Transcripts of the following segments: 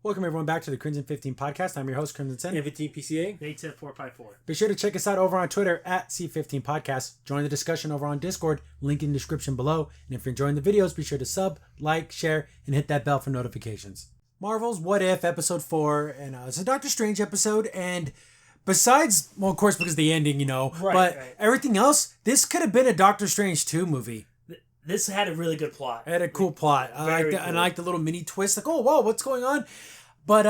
Welcome everyone back to the Crimson 15 podcast. I'm your host, Crimson Sen. 15 PCA. 810-454. Be sure to check us out over on Twitter at C15 Podcast. Join the discussion over on Discord, link in the description below. And if you're enjoying the videos, be sure to sub, like, share, and hit that bell for notifications. Marvel's What If episode 4, and it's a Doctor Strange episode, and besides, well, of course, because of the ending, everything else, this could have been a Doctor Strange 2 movie. This had a really good plot. It had a cool plot. I Cool. like the little mini twist, like, oh, whoa, what's going on? But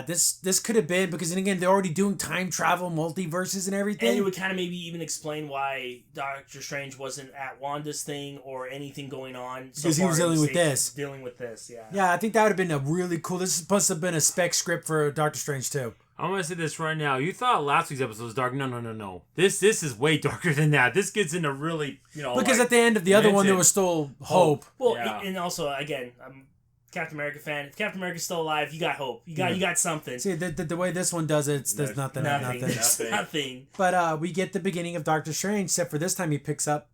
this could have been, because then again, they're already doing time travel, multiverses and everything. And it would kind of maybe even explain why Doctor Strange wasn't at Wanda's thing or anything going on. Because he was dealing with this. Dealing with this, yeah. Yeah, I think that would have been a really cool, this is supposed to have been a spec script for Doctor Strange too. I'm going to say this right now. You thought last week's episode was dark. No. This is way darker than that. This gets into really, Because at the end of the other one, there was still hope. Well, Yeah. and also, again, I'm a Captain America fan. If Captain America's still alive, you got hope. You got something. See, the way this one does it, there's nothing. Nothing. But we get the beginning of Doctor Strange, except for this time he picks up,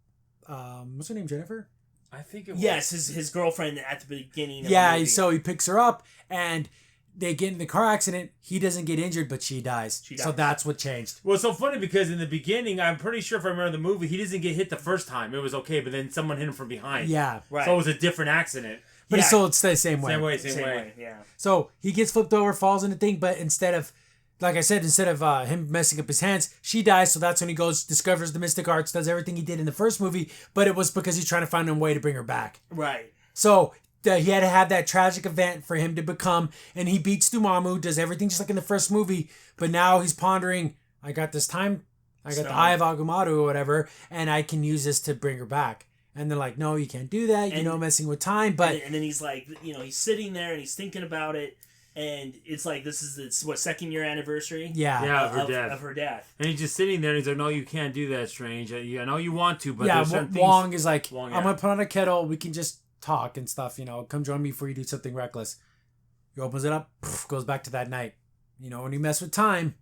what's her name, Jennifer? I think it was. Yes, his girlfriend at the beginning of the movie. So he picks her up, and they get in the car accident. He doesn't get injured, but she dies. So that's what changed. Well, it's so funny because in the beginning, I'm pretty sure if I remember the movie, he doesn't get hit the first time. It was okay, but then someone hit him from behind. Yeah. Right. So it was a different accident. But it's still the same way. Same way. Yeah. So he gets flipped over, falls in the thing, but instead of, like I said, him messing up his hands, she dies. So that's when he goes, discovers the mystic arts, does everything he did in the first movie, but it was because he's trying to find a way to bring her back. Right. So he had to have that tragic event for him to become, and he beats Dormammu, does everything just like in the first movie, but now he's pondering, I got this time, I got the Eye of Agamotto or whatever, and I can use this to bring her back. And they're like, no, you can't do that, messing with time, but... And then he's like, he's sitting there and he's thinking about it, and it's like, this is its, second year anniversary? Yeah. Of her death. And he's just sitting there and he's like, no, you can't do that, Strange. I know you want to, but yeah, there's certain Wong things... is like, I'm going to put on a kettle, we can just talk and stuff, come join me before you do something reckless. He opens it up, goes back to that night. When you mess with time,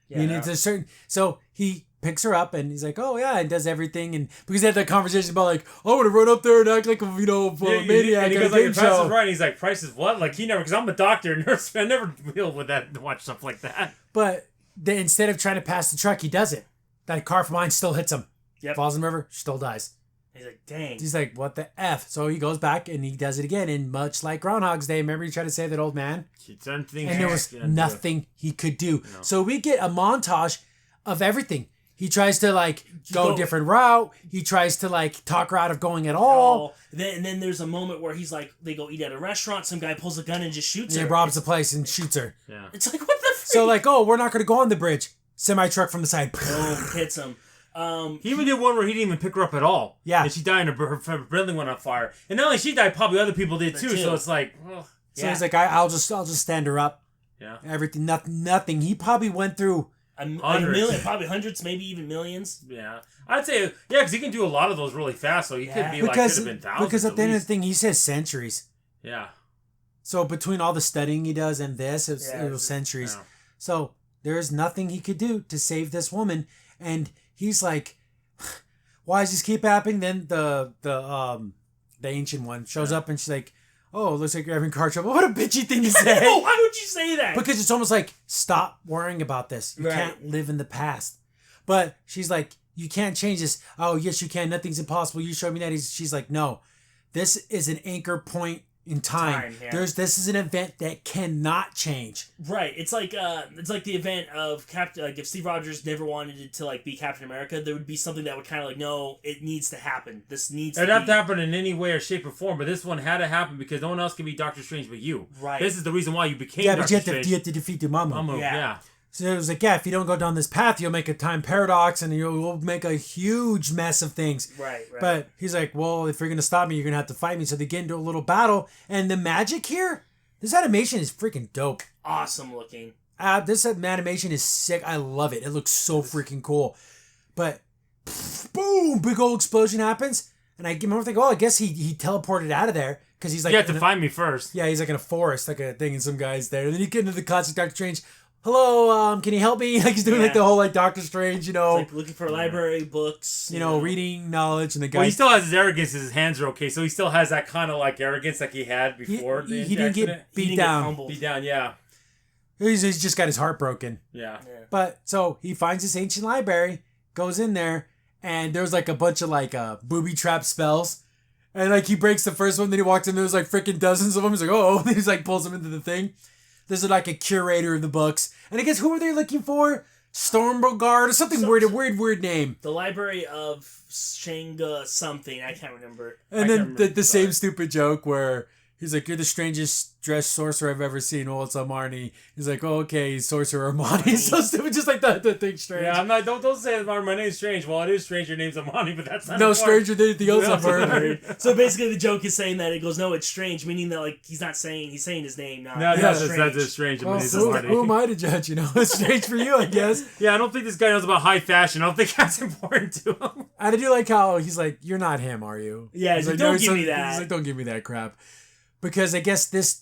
you need a certain... So he picks her up and he's like, oh yeah, and does everything, and because they had that conversation about like, I want to run up there and act like a maniac. And he goes like, Price is Right. And he's like, Price is what? Like he never, because I'm a doctor and nurse, I never deal with that, watch stuff like that. But then instead of trying to pass the truck, he does it. That car from behind still hits him. Yep. Falls in the river, still dies. He's like, dang. He's like, what the F? So he goes back and he does it again. And much like Groundhog's Day, remember he tried to save that old man? And there was nothing he could do. No. So we get a montage of everything. He tries to go a different route. He tries to talk her out of going at all. And then there's a moment where he's like, they go eat at a restaurant. Some guy pulls a gun and just shoots her. He robs the place and shoots her. Yeah. It's like, what the freak? So we're not going to go on the bridge. Semi-truck from the side. Boom, hits him. He even did one where he didn't even pick her up at all. Yeah. And she died and her building went on fire. And not only she died, probably other people did too. So it's like, ugh. So he's like, I'll just stand her up. Yeah. Everything, nothing. He probably went through a million, probably hundreds, maybe even millions. Yeah. I'd say, because he can do a lot of those really fast, so he could be could have been thousands. Because at the end of the thing, he says centuries. Yeah. So between all the studying he does and this, it was centuries. Yeah. So there is nothing he could do to save this woman. And he's like, why does this keep happening? Then the ancient one shows up and she's like, oh, looks like you're having car trouble. What a bitchy thing to say. Why would you say that? Because it's almost like, stop worrying about this. You can't live in the past. But she's like, you can't change this. Oh, yes, you can. Nothing's impossible. You showed me that. She's like, no. This is an anchor point in time. This is an event that cannot change. Right. It's like the event of Captain. Like if Steve Rogers never wanted to be Captain America, there would be something that would kind of no, it needs to happen. This needs. It'd have to happen in any way or shape or form, but this one had to happen because no one else can be Doctor Strange but you. Right. This is the reason why you became. Doctor Strange. You have to defeat Dormammu. Yeah. So it was like, if you don't go down this path, you'll make a time paradox and you'll make a huge mess of things. Right. But he's like, well, if you're going to stop me, you're going to have to fight me. So they get into a little battle. And the magic here, this animation is freaking dope. Awesome looking. This animation is sick. I love it. It looks so freaking cool. But, boom, big old explosion happens. And I remember thinking, I guess he teleported out of there. Because he's like... You have to find me first. Yeah, he's like in a forest, like a thing, and some guy's there. And then you get into the classic Doctor Strange... hello, can you help me? Like he's doing like Yeah. the whole like Doctor Strange, It's like looking for library books. reading knowledge, and the guy. Well, he still has his arrogance. His hands are okay, so he still has that kind of like arrogance like he had before. he didn't get He beat didn't get down. humbled. beat down. Yeah, He's just got his heart broken. yeah. Yeah. But so he finds this ancient library, goes in there, and there's like a bunch of like booby trap spells. And like he breaks the first one, then he walks in, there's like freaking dozens of them. He's like, oh, and he's like pulls them into the thing. There's like a curator of the books. And I guess who are they looking for? Stormbogard or something weird, a weird name. The Library of Shanga something. I can't remember. And I then can't remember. the same stupid joke where he's like, you're the strangest dressed sorcerer I've ever seen. Well, it's Armani. He's like, oh, okay, sorcerer Armani. It's so stupid, just like the thing strange. Yeah, I'm not. Don't say my name's Strange. Well, it is Strange. Your name's Amani, but that's not No important. stranger than anything else No, I've heard. So basically, the joke is saying that it goes, no, it's strange, meaning that like he's saying his name. Not, No, not that's strange. just Strange. Well, Amani's who Amani. am I to judge? It's strange for you, I guess. Yeah, I don't think this guy knows about high fashion. I don't think that's important to him. And I do like how he's like, "You're not him, are you?" Yeah, he's like, "Don't give me He's that." like, "Don't give me that crap," because I guess this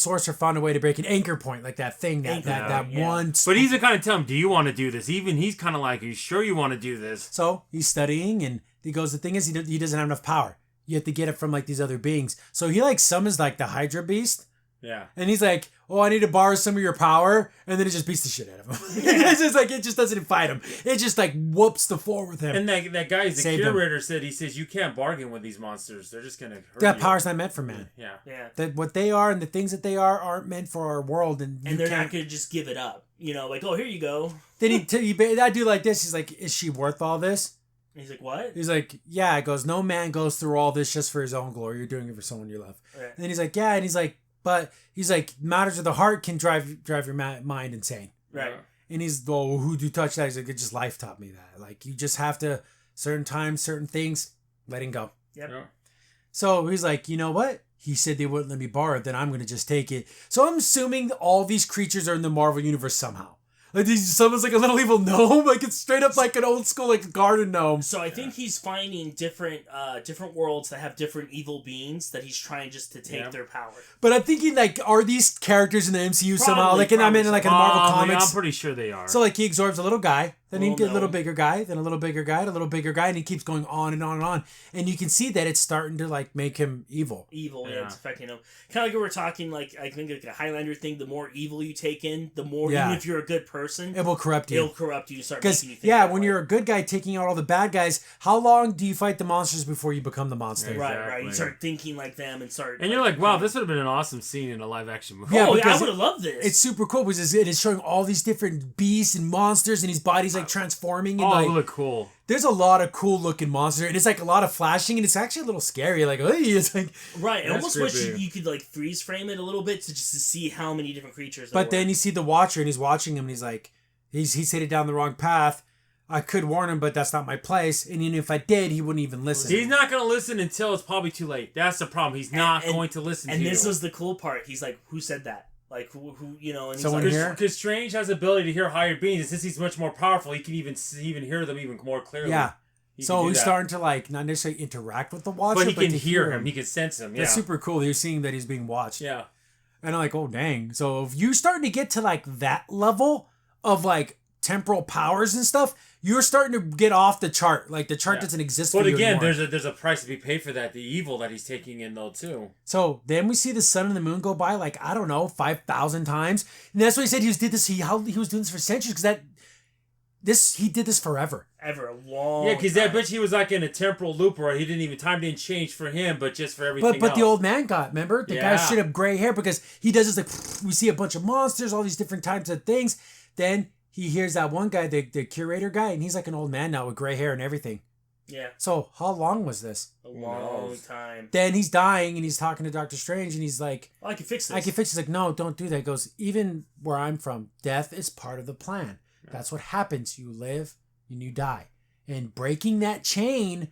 sorcerer found a way to break an anchor point, like that thing, that yeah. one. But he's the kind of tell him, "Do you want to do this?" Even he's kind of like, "Are you sure you want to do this?" So he's studying, and he goes, "The thing is, he doesn't have enough power. You have to get it from like these other beings." So he like summons like the Hydra beast. Yeah. And he's like, "Oh, I need to borrow some of your power," and then it just beats the shit out of him. It's just like it just doesn't fight him. It just like whoops the floor with him. And that guy, the Saved him. curator, says you can't bargain with these monsters. They're just gonna hurt That you. power's not meant for man. Yeah. Yeah. That what they are and the things that they are aren't meant for our world, and you They're can't. not gonna just give it up. Like, oh, here you go. Then I do like this. He's like, "Is she worth all this?" And he's like, what? He's like, "Yeah." It goes, "No man goes through all this just for his own glory. You're doing it for someone you love." Right. And then he's like, "Yeah," and he's like, "But he's like, matters of the heart can drive your mind insane." Right. And he's, "Well, who'd you touch that?" He's like, "It just life taught me that. Like, you just have to certain times, certain things, letting go." Yep. Yeah. So he's like, "You know what? He said they wouldn't let me borrow it, then I'm gonna just take it." So I'm assuming all these creatures are in the Marvel universe somehow. Like someone's like a little evil gnome, like it's straight up like an old school like garden gnome. So I think he's finding different worlds that have different evil beings that he's trying just to take their power. But I'm thinking like, are these characters in the MCU somehow? Like, and I'm in like in Marvel comics. I'm pretty sure they are. So like he absorbs a little guy, then he Little get a little gnome. bigger guy, then a little bigger guy, and a little bigger guy, and he keeps going on and on and on. And you can see that it's starting to like make him evil. Evil, Yeah. it's affecting him. Kind of like we were talking, like I think like a Highlander thing. The more evil you take in, the more Yeah. even if you're a good person, It will corrupt it'll you. corrupt you. Start Because making you think yeah, that when way. you're a good guy taking out all the bad guys, how long do you fight the monsters before you become the monster? Yeah. right, you Exactly. start thinking like them and start. and you're like, wow, this would have been an awesome scene in a live action movie. Yeah, oh, because I would have loved this. It's super cool because it is showing all these different beasts and monsters, and his body's like transforming. And Oh, like, it look cool. there's a lot of cool looking monsters, and it's like a lot of flashing, and it's actually a little scary. Like, hey, it's like. right. I That's almost wish creepy. you could like freeze frame it a little bit to see how many different creatures. But then you see the Watcher, and he's watching him, and he's like, he's headed down the wrong path. I could warn him, but that's not my place. And even if I did, he wouldn't even listen. He's not going to listen until it's probably too late. That's the problem. He's not going to listen to you. And this was the cool part. He's like, "Who said that? Like, who And he's Someone like, here? Because Strange has the ability to hear higher beings, and since he's much more powerful, he can even hear them even more clearly. Yeah. He So can do he's that. starting to like not necessarily interact with the Watcher, But he can to hear him. He can sense him. Yeah. That's super cool. You're seeing that he's being watched. Yeah. And I'm like, oh dang. So if you starting to get to like that level of like temporal powers and stuff, you're starting to get off the chart. Like the chart Yeah. doesn't exist But for you again, anymore. there's a price to be paid for that. The evil that he's taking in, though, too. So then we see the sun and the moon go by like, I don't know, 5,000 times. And that's why he said he was doing this for centuries, because he did this forever. ever a long. Yeah, because I time. bet he was like in a temporal loop where time didn't change for him, but just for everything But else. the old man got, remember? The guy Yeah. should have gray hair, because he does this like, we see a bunch of monsters, all these different types of things. Then he hears that one guy, the curator guy, and he's like an old man now with gray hair and everything. Yeah, So how long was this? a long time. Then he's dying and he's talking to Doctor Strange and he's like, Oh, I can fix this. I can fix it. He's like, no, don't do that. He goes, even where I'm from, death is part of the plan. That's what happens. You live and you die. And breaking that chain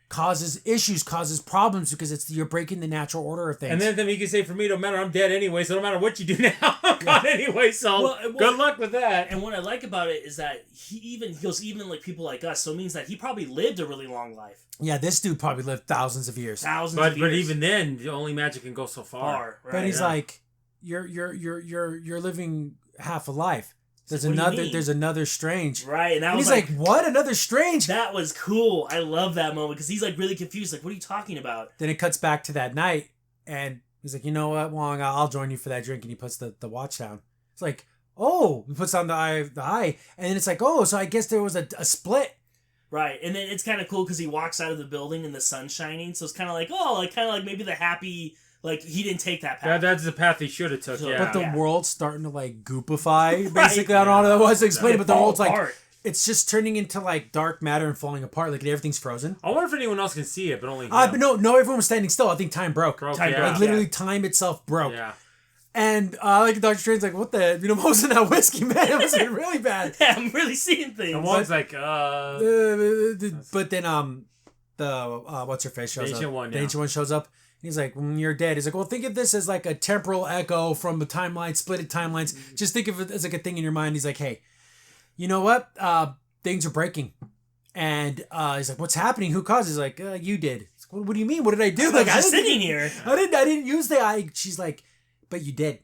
causes issues, causes problems, because you're breaking the natural order of things. And then he can say, for me, no matter, I'm dead anyway, so no matter what you do now, I'm gone anyway, so Well, good luck with that. And what I like about it is that he goes even like people like us, so it means that he probably lived a really long life, yeah, this dude probably lived thousands of years. thousands But of years. even then, the only magic can go so far. right? But he's yeah. like, you're living half a life. There's What do you another. mean? There's another Strange. Right, and I And was he's like, "What? Another Strange?" that was cool. I love that moment because he's like really confused. Like, what are you talking about? Then it cuts back to that night, and he's like, "You know what, Wong? I'll join you for that drink." And he puts the watch down. It's like, oh, he puts on the eye, and then it's like, oh, so I guess there was a split. Right, and then it's kind of cool because he walks out of the building and the sun's shining, so it's kind of like, oh, like kind of like maybe the happy, like he didn't take that path. That's the path he should have took. So- Yeah. But the Yeah. world's starting to like goopify, Right. basically. I don't know how to explain it, but the Fall world's like, apart. it's just turning into like dark matter and falling apart. Like everything's frozen. I wonder if anyone else can see it, but only him. But no, everyone was standing still. I think time broke. Time yeah. broke. Like literally, time itself broke. Yeah. And like Doctor Strange's like, what the? What was in that whiskey, man? It was really bad. Yeah, I'm really seeing things. And one's like, But then the what's her face shows The Ancient up. One, The yeah. Ancient One shows up. He's like, you're dead. He's like, well, think of this as like a temporal echo from the timeline, splitted timelines. Just think of it as like a thing in your mind. He's like, hey, you know what? Things are breaking. And he's like, what's happening? Who caused it? He's like, you did. He's like, what do you mean? What did I do? I'm Like, just didn't- sitting here. I didn't use the eye. She's like, but you did.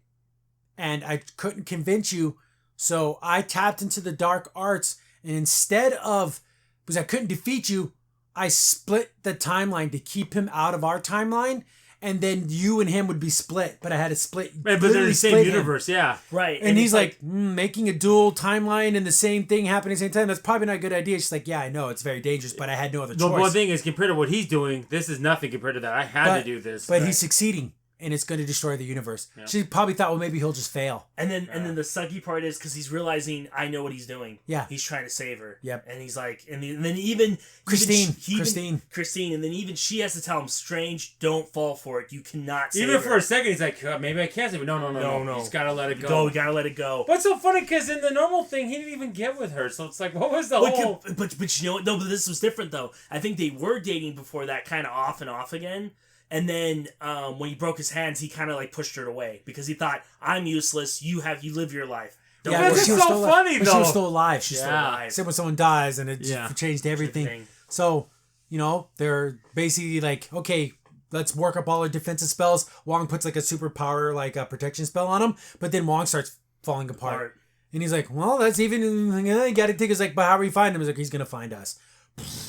And I couldn't convince you. So I tapped into the dark arts. And instead of, because I couldn't defeat you, I split the timeline to keep him out of our timeline. And then you and him would be split. But I had to split. but they're in literally the same split him. universe, yeah. Right, And he's it's like, making a dual timeline and the same thing happening at the same time. That's probably not a good idea. She's like, yeah, I know. It's very dangerous, but I had no other The choice. one thing is, compared to what he's doing, this is nothing compared to that. I had to do this. But he's succeeding. And it's going to destroy the universe. Yeah. She probably thought, well, maybe he'll just fail. and then the sucky part is because he's realizing I know what he's doing. Yeah. He's trying to save her. Yep. And he's like, and then even Christine, Christine, and then even she has to tell him, Strange, don't fall for it. You cannot save even her. for a second, he's like, maybe I can't save it. No. No. You just gotta let it go. Go, we gotta let it go. But it's so funny because in the normal thing, he didn't even get with her. So it's like, what was the whole? But you know what? No, but this was different though. I think they were dating before that, kind of off and off again. And then when he broke his hands, he kind of like pushed her away because he thought, I'm useless. You live your life. Don't Yeah, worry That's she so was still funny, but she though. was still alive. She's still Yeah. alive. Same when someone dies, and it just Yeah. changed everything. Thing. So, they're basically like, okay, let's work up all our defensive spells. Wong puts like a superpower, like a protection spell on him, but then Wong starts falling apart. Apart. And he's like, well, that's even, you gotta think, it's like, but how do we find him? He's like, he's gonna find us.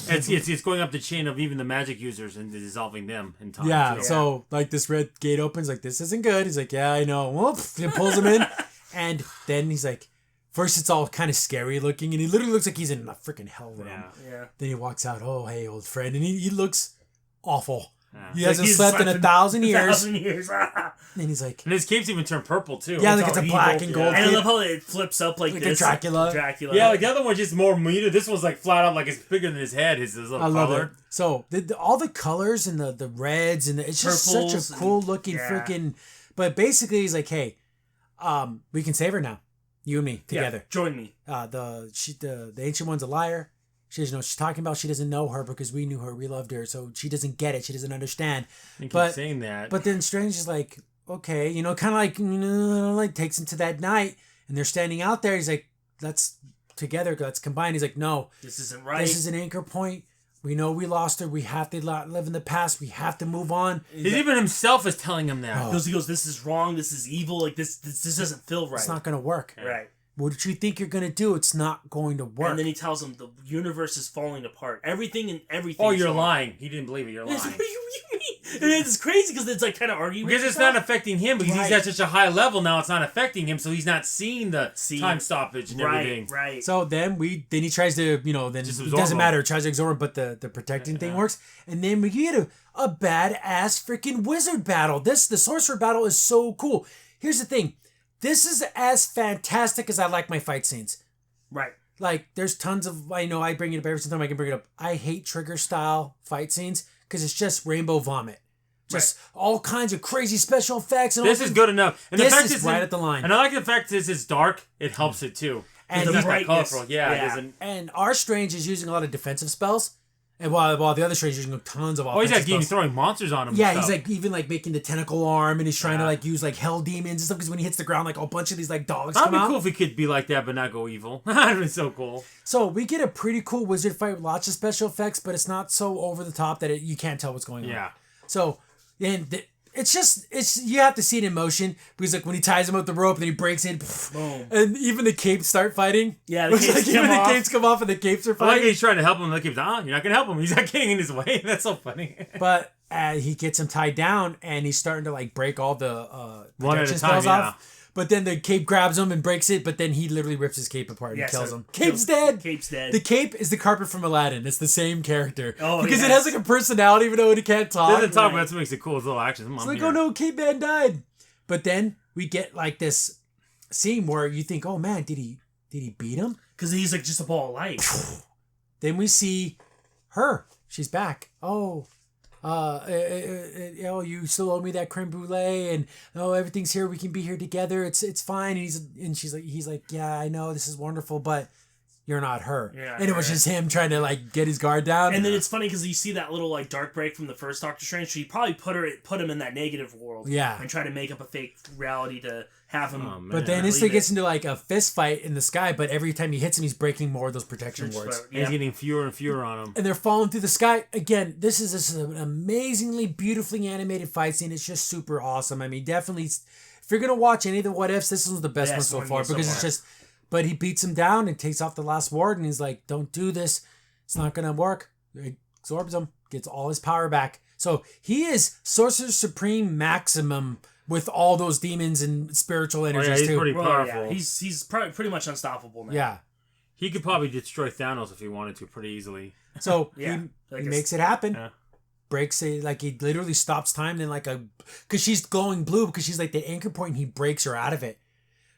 It's going up the chain of even the magic users and dissolving them in time. Yeah, too. so like this red gate opens, like this isn't good. He's like, yeah, I know. Well, he pulls him in, and then he's like, first it's all kind of scary looking, and he literally looks like he's in a freaking hell realm. Yeah. Yeah. Then he walks out, oh hey old friend, and he looks awful. Yeah. He hasn't he's slept in 1,000 1,000 years. 1,000 years. And he's like, And his capes even turn purple too. yeah, like all it's a evil. black and gold. And I cape. love how it flips up like Like a this. Dracula. Yeah, like the other one's just more muted. This one's like flat out, like it's bigger than his head. His little I love color. it. So all the colors and the reds and it's just such Purples a and- cool looking yeah. freaking. But basically, he's like, hey, we can save her now, you and me together. Yeah, join me. The ancient one's a liar. She doesn't know what she's talking about. She doesn't know her because we knew her, we loved her, so she doesn't get it. She doesn't understand. I keep But- saying that. But then Strange is like, okay, kind of like takes him to that night, and they're standing out there. He's like, let's together, let's combine. He's like, no, This isn't right. this is an anchor point. We know we lost her. We have to live in the past. We have to move on. He's even himself is telling him that. Oh. He goes, this is wrong. This is evil. Like this doesn't feel right. It's not going to work. right. What you think you're going to do, it's not going to work. And then he tells him the universe is falling apart. Everything. Oh, is you're falling. lying. He didn't believe it. You're What lying. do you mean? And it's crazy because it's like kind of arguing. Because with it's not yourself. affecting him because Right. he's at such a high level now. It's not affecting him, so he's not seeing the See. time stoppage and everything. Right. So then he tries to, then Just it absorb doesn't him. matter. Tries to absorb him, but the protecting thing works. And then we get a badass freaking wizard battle. The sorcerer battle is so cool. Here's the thing. This is as fantastic as I like my fight scenes. Right. Like, there's tons of, I know I bring it up every single time I can bring it up. I hate trigger style fight scenes because it's just rainbow vomit. Just all kinds of crazy special effects. And This all is good enough. And This the fact is right at the line. And I like the fact that it's dark. It helps it too. And It's the not that brightness. colorful. Yeah, Yeah. it doesn't. And our Strange is using a lot of defensive spells. And while the other Strange is using tons of Oh, he's offensive like spells. throwing monsters on him. Yeah, and he's stuff. like even like making the tentacle arm, and he's trying to Yeah. like use like hell demons and stuff. Because when he hits the ground, like a bunch of these like dogs That'd come be out. cool if he could be like that, but not go evil. That'd be so cool. So we get a pretty cool wizard fight with lots of special effects, but it's not so over the top that you can't tell what's going on. Yeah. So and it's you have to see it in motion because like when he ties him with the rope and then he breaks it, Boom. and even the capes start fighting. Yeah, the It's capes like come even off. the capes come off and the capes are I like fighting. he's trying to help him. Like he's you're not gonna help him. He's not getting in his way. That's so funny. But he gets him tied down and he's starting to like break all the One at a protection time, spells yeah. off. But then the cape grabs him and breaks it. But then he literally rips his cape apart and Yeah, kills so him. Cape's dead. Cape's dead. The cape is the carpet from Aladdin. It's the same character. Oh, because it yes. has like a personality even though it can't talk. Doesn't talk, right. but that's what makes it cool. His little actions. It's like, oh no, Cape Man died. But then we get like this scene where you think, oh man, did he beat him? Because he's like just a ball of light. Then we see her. She's back. Oh, you still owe me that creme brulee, and everything's here. We can be here together. It's fine. And he's like, yeah, I know this is wonderful, but you're not her. Yeah, and it was right. just him trying to like get his guard down. And then it's funny because you see that little like dark break from the first Doctor Strange. So he probably put him in that negative world. Yeah. And try to make up a fake reality to have him. Oh, man. but then believe instantly it. gets into like a fist fight in the sky. But every time he hits him, he's breaking more of those protection Which- wards. And he's getting fewer and fewer on him. And they're falling through the sky. Again, this is an amazingly beautifully animated fight scene. It's just super awesome. I mean, definitely, if you're going to watch any of the what ifs, this was the best one Best so one far so because far. it's just, but he beats him down and takes off the last ward and he's like, don't do this. It's not going to work. He absorbs him, gets all his power back. So he is Sorcerer Supreme maximum with all those demons and spiritual energies he's too. pretty Well, powerful. yeah, he's probably pretty much unstoppable now. Yeah. He could probably destroy Thanos if he wanted to pretty easily. So Yeah, he like makes it happen. Yeah. Breaks it, like he literally stops time. Then because she's glowing blue because she's like the anchor point, and he breaks her out of it.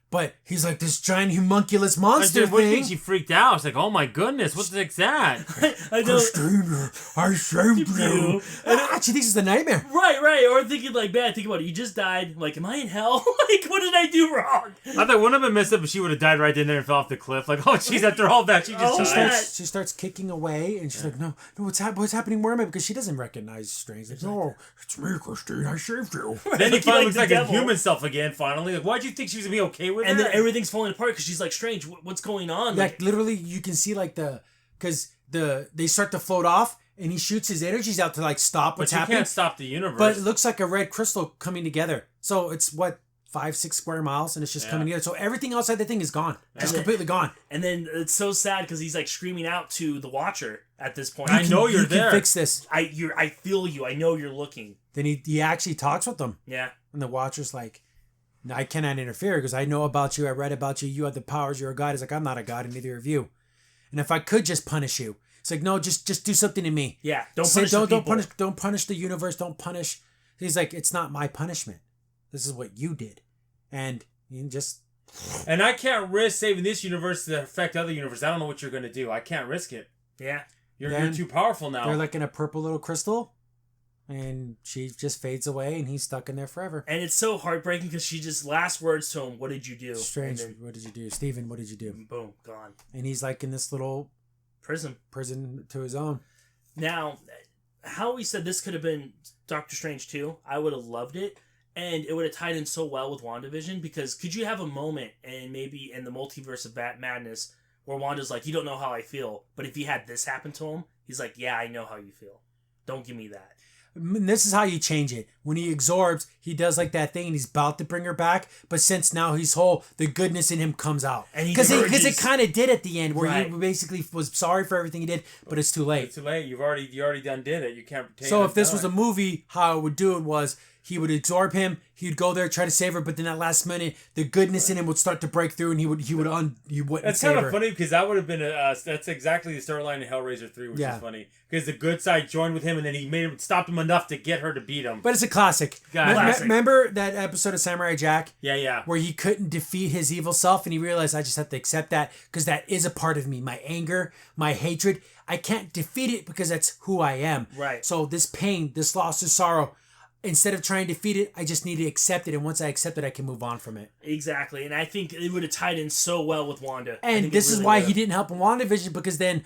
But he's like this giant homunculus monster What do you thing. think? She freaked out. It's like, oh my goodness, what the heck's that? I know. Christina, I saved you. You. She thinks it's a nightmare. Right. Or thinking like, man, think about it. You just died. Like, am I in hell? Like, what did I do wrong? I thought wouldn't have been messed up if she would have died right then and fell off the cliff. Like, oh jeez, after all that, she just Oh, died. yeah. She starts kicking away, and she's like, "No, what's happening? Where am I?" Because she doesn't recognize Strange. Like, no, it's me, Christine. I saved you. Then he Looking finally like looks the like devil. a human self again. Finally, like, why'd you think she was gonna be okay with And that? then everything's falling apart because she's like, Strange, what's going on? Like literally, you can see like they start to float off, and he shoots his energies out to like stop but what's you happening. can't stop the universe. But it looks like a red crystal coming together. So it's 5-6 square miles, and it's just coming together. So everything outside the thing is gone, just then- completely gone. And then it's so sad because he's like screaming out to the Watcher at this point. I know you're you there. can fix this. I feel you. I know you're looking. Then he actually talks with them, Yeah. and the Watcher's like, "No, I cannot interfere because I know about you. I read about you. You have the powers. You're a god." He's like, "I'm not a god, and neither of you. And if I could just punish you," it's like, "No, just do something to me. Yeah. Don't punish the don't people. punish the universe. Don't punish." He's like, "It's not my punishment. This is what you did," and you just. And I can't risk saving this universe to affect other universes. I don't know what you're gonna do. I can't risk it. Yeah. You're Then too powerful now. They're like in a purple little crystal, and she just fades away, and he's stuck in there forever. And it's so heartbreaking because she just last words to him, "What did you do?" Strange. And What did you do, Steven? What did you do? then, boom, gone. And he's like in this little Prison. prison to his own. Now, how we said this could have been Doctor Strange 2, I would have loved it. And it would have tied in so well with WandaVision because could you have a moment and maybe in the multiverse of Madness where Wanda's like, you don't know how I feel, but if he had this happen to him, he's like, yeah, I know how you feel. Don't give me that. And this is how you change it. When he absorbs, he does like that thing, and he's about to bring her back. But since now he's whole, the goodness in him comes out. And he because emerges. it kind of did at the end, where Right. he basically was sorry for everything he did, but it's too late. It's too late. You already done did it. You can't take So it if this was a done. movie, how it would do it was he would absorb him, he'd go there, try to save her, but then at last minute, the goodness in him would start to break through, and he wouldn't That's save kind of her. funny because that would have been that's exactly the storyline in Hellraiser 3, which Yeah. is funny because the good side joined with him and then he stopped him enough to get her to beat him. But it's a classic. Yeah, classic. Remember that episode of Samurai Jack? Yeah. Where he couldn't defeat his evil self, and he realized I just have to accept that because that is a part of me. My anger, my hatred, I can't defeat it because that's who I am. Right. So this pain, this loss, this sorrow, instead of trying to defeat it, I just need to accept it. And once I accept it, I can move on from it. Exactly. And I think it would have tied in so well with Wanda. I And think this it is really why would've. he didn't help in WandaVision, because then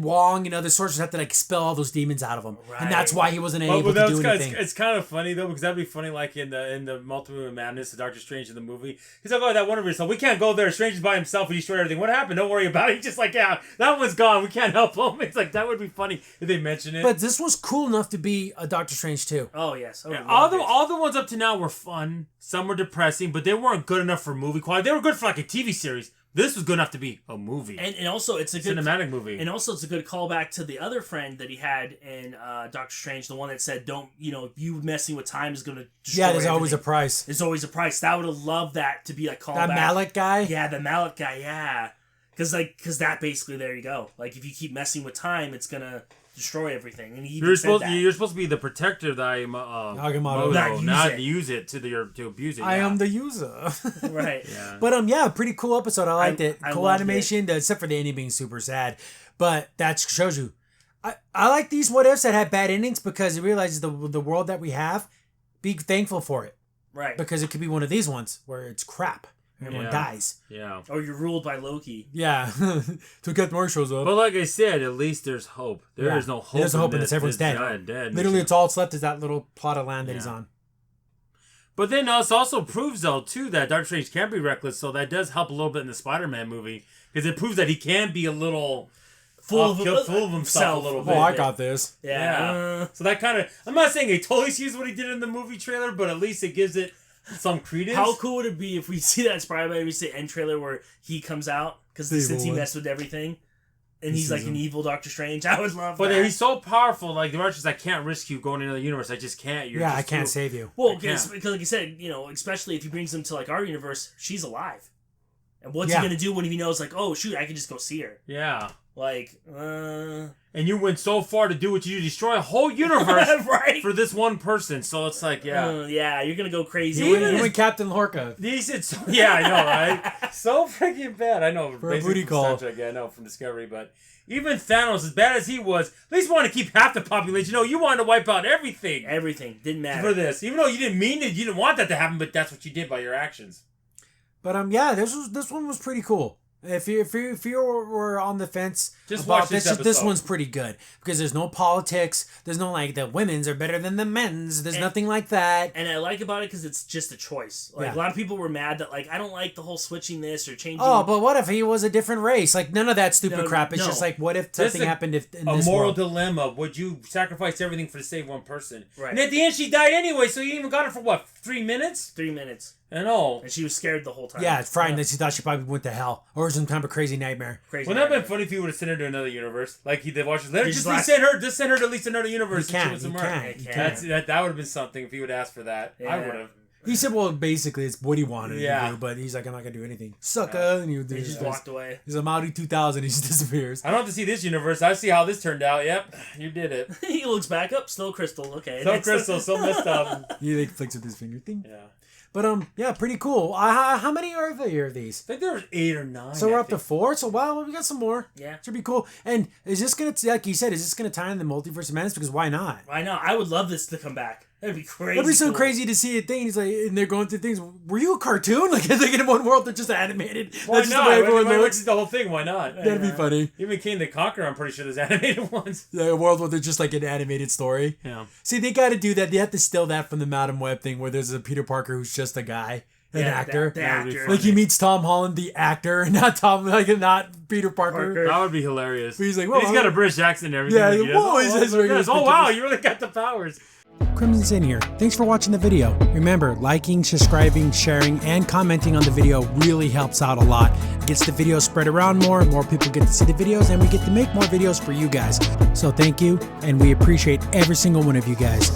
Wong and other sorcerers have to like expel all those demons out of him. Right. And that's why he wasn't Well, able to do anything. it's kind of funny though because that'd be funny like in the Multiverse of Madness, the Doctor Strange in the movie. He's like, oh, that one of yourself. We can't go there. Strange is by himself. We destroyed everything. What happened? Don't worry about it. He's just like, yeah, that one's gone. We can't help him. It's like that would be funny if they mention it. But this was cool enough to be a Doctor Strange too. Oh, yes. I would All love the it. all the ones up to now were fun. Some were depressing, but they weren't good enough for movie quality. They were good for like a TV series. This was good enough to be a movie, And also, it's a good cinematic movie. And also, it's a good callback to the other friend that he had in Doctor Strange, the one that said, "Don't you messing with time is going to destroy Yeah, there's always a everything. price. There's always a price." That would have loved that to be a callback. That Mallet guy. Yeah, the mallet guy. Yeah, because that basically, there you go. Like, if you keep messing with time, it's gonna destroy everything. And he even said that. You're supposed to be the protector of the Agamotto. Not use it. use it to abuse it. I yeah. am the user. Right. Yeah. But yeah, pretty cool episode. I liked it. I Cool loved animation, except for the ending being super sad. But that shows you. I like these what ifs that have bad endings because it realizes the world that we have. Be thankful for it Right. because it could be one of these ones where it's crap. Everyone Yeah. dies. Yeah. Or you're ruled by Loki. Yeah. Till Captain Marvel shows up. But like I said, at least there's hope. There Yeah. is no hope. There's no hope, and in it's everyone's this dead. giant dead. Literally, it's all that's left is that little plot of land that he's Yeah. on. But then this also proves, though, too, that Doctor Strange can be reckless. So that does help a little bit in the Spider-Man movie because it proves that he can be a little full of himself a little bit. Oh, I got this. Yeah. So that kind of, I'm not saying it totally sees what he did in the movie trailer, but at least it gives it some credence. How cool would it be if we see that Spider-Man, we see the end trailer where he comes out because The since he evil one. messed with everything, and He he's like sees an him. evil Doctor Strange. I would love But that. he's so powerful, like the Russians, I can't risk you going into the universe. I just can't. You're Yeah, just I can't too- save you. Well, I because can't. like you said, especially if he brings them to like our universe, she's alive. And what's Yeah. he gonna do when he knows like, oh shoot, I can just go see her? Yeah. Like, And you went so far to do what you do, destroy a whole universe right? for this one person. So it's like, yeah. Yeah, you're gonna go crazy. Even You and Captain Lorca. He said, so, yeah, I know, right? So freaking bad. I know. For a basically booty call. soundtrack, yeah, I know from Discovery, but even Thanos, as bad as he was, at least wanted to keep half the population. You wanted to wipe out everything Everything didn't matter. for this, even though you didn't mean it, you didn't want that to happen, but that's what you did by your actions. But yeah, this one was pretty cool. If you were on the fence, Just about watch this this episode. one's pretty good because there's no politics. There's no like the women's are better than the men's. There's nothing like that. And I like about it because it's just a choice. Like Yeah. a lot of people were mad that like I don't like the whole switching this or changing. Oh, but what if he was a different race? Like none of that stupid No, crap. It's no. just like what if This something is happened in A this moral world? dilemma. Would you sacrifice everything for to save one person? Right. And at the end, she died anyway, so you even got her for what, 3 minutes? 3 minutes, I know. and she was scared the whole time. Yeah, it's frightening that she thought she probably went to hell or some kind of crazy nightmare. Crazy. Wouldn't that have been funny if he would have sent her to another universe? Like they watched his letter. He Just just send her to at least another universe. You and she can't, was you somewhere. can't, you can't. That would have been something if he would ask for that. I Yeah. would have. He said, "Well, basically, it's what he wanted Yeah. to do," but he's like, "I'm not gonna do anything." Sucker, and he He just walked away. He's a Maori 2000. He just disappears. I don't have to see this universe. I see how this turned out. Yep, you did it. He looks back up, still Crystal. Okay. So next. Crystal, so messed up. He like flicks with his finger. Thing. Yeah. But yeah, pretty cool. How many are there of these? I think there was 8 or 9. So we're I up to think. 4. So wow, we got some more. Yeah. Should be cool. And is this gonna, like you said, is this gonna tie in the multiverse of madness? Because why not? I know. I would love this to come back. That'd be crazy. That'd be so cool. crazy to see a thing. He's like, and they're going through things. Were you a cartoon? Like in one world they're just animated. Why That's just not? the way everyone Why looks. the whole thing. Why not? That'd be funny. Even King the Conqueror, I'm pretty sure there's animated ones. Yeah, a world where they're just like an animated story. Yeah. See, they got to do that. They have to steal that from the Madam Web thing, where there's a Peter Parker who's just a guy, an Yeah, actor. The That would be actor. funny. Like he meets Tom Holland, the actor, not not Peter Parker. Parker. That would be hilarious. He's like, And "Whoa, he's got a British accent and everything. Yeah, like he like, does. whoa, he says look at very this. Oh, good. wow, you really got the powers. Crimson Sin here. Thanks for watching the video. Remember, liking, subscribing, sharing, and commenting on the video really helps out a lot. It gets the video spread around more people get to see the videos, and we get to make more videos for you guys. So thank you, and we appreciate every single one of you guys.